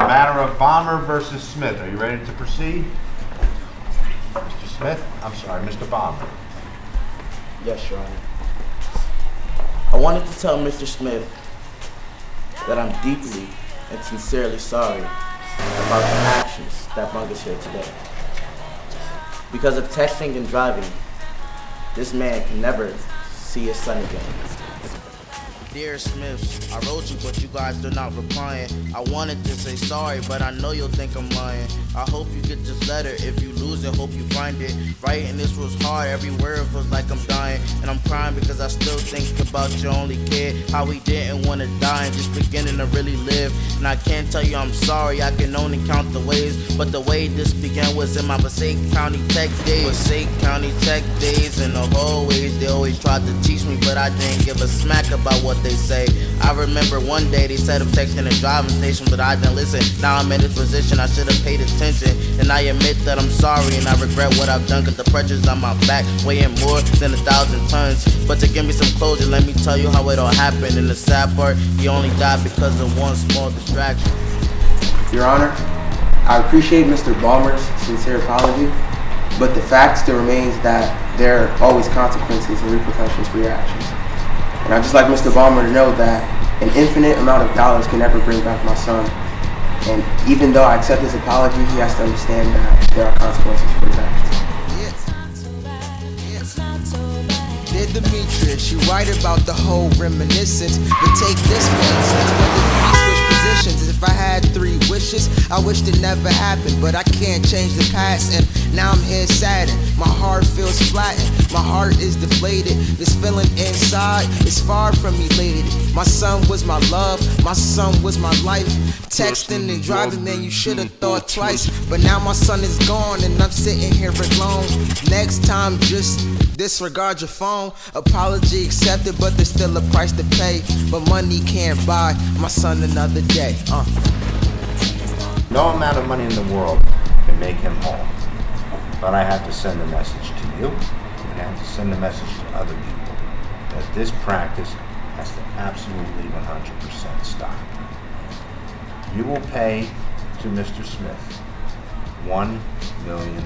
matter of Bomber versus Smith. Are you ready to proceed? Mr. Smith? I'm sorry, Mr. Bomber. Yes, Your Honor. I wanted to tell Mr. Smith that I'm deeply and sincerely sorry about the actions that brought us here today. Because of texting and driving, this man can never see his son again. Dear Smith, I wrote you, but you guys are not replying. I wanted to say sorry, but I know you'll think I'm lying. I hope you get this letter. If you lose it, hope you find it. Writing this was hard, every word feels like I'm dying. And I'm crying because I still think about your only kid. How he didn't want to die and just beginning to really live. And I can't tell you I'm sorry, I can only count the ways. But the way this began was in my Passaic County Tech days. Passaic County Tech days and the hallways. They always tried to teach me, but I didn't give a smack about what they say. I remember one day they said I'm texting a driving station, but I didn't listen. Now I'm in this position, I should have paid attention. And I admit that I'm sorry and I regret what I've done, cause the pressure's on my back, weighing more than 1,000 tons. But to give me some closure, let me tell you how it all happened. And the sad part, he only died because of one small distraction. Your Honor, I appreciate Mr. Balmer's sincere apology, but the fact still remains that there are always consequences and repercussions for your actions. And I'd just like Mr. Balmer to know that an infinite amount of dollars can never bring back my son. And even though I accept his apology, he has to understand that there are consequences for his actions. Dear Demetrius, you write about the whole reminiscence, but take this for instance, when we switch positions. If I had 3 wishes, I wished it never happened, but I can't change the past, and now I'm here saddened. My heart feels flattened, my heart is deflated. This feeling inside is far from elated. My son was my love, my son was my life. Texting and driving, man, you should have thought twice. But now my son is gone and I'm sitting here alone. Next time, just disregard your phone. Apology accepted, but there's still a price to pay. But money can't buy my son another day. No amount of money in the world can make him whole. But I have to send a message to you, and I have to send a message to other people, that this practice has to absolutely 100% stop. You will pay to Mr. Smith $1 million.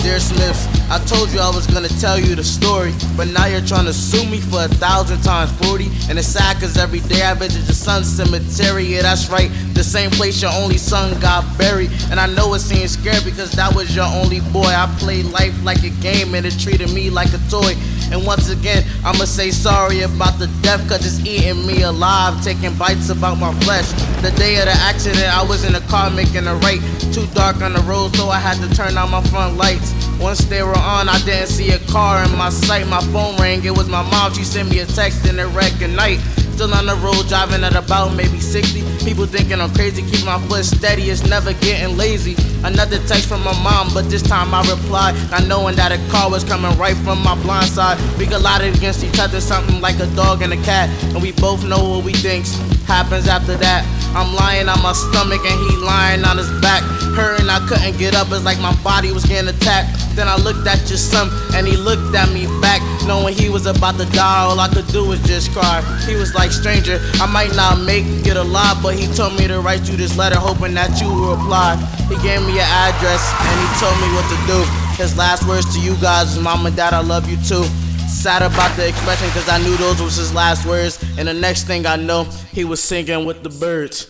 Dear Smith, I told you I was gonna tell you the story, but now you're trying to sue me for 1,000 times 40. And it's sad cause every day I visit your son's cemetery. Yeah, that's right, the same place your only son got buried. And I know it seems scary because that was your only boy. I played life like a game and it treated me like a toy. And once again, I'ma say sorry about the death, cause it's eating me alive, taking bites about my flesh. The day of the accident, I was in the car making a right. Too dark on the road, so I had to turn on my front lights. Once they were on, I didn't see a car in my sight. My phone rang, it was my mom, she sent me a text and it read good night. Still on the road, driving at about maybe 60. People thinking I'm crazy, keep my foot steady, it's never getting lazy. Another text from my mom, but this time I replied, not knowing that a car was coming right from my blind side. We collided against each other, something like a dog and a cat, and we both know what we thinks happens after that. I'm lying on my stomach and he lying on his back, hurting, I couldn't get up, it's like my body was getting attacked. Then I looked at your son and he looked at me back, knowing he was about to die, all I could do was just cry. He was like, stranger, I might not make it alive, but he told me to write you this letter hoping that you will reply. He gave me an address and he told me what to do. His last words to you guys is, Mom and Dad, I love you too. Sad about the expression cause I knew those was his last words, and the next thing I know, he was singing with the birds.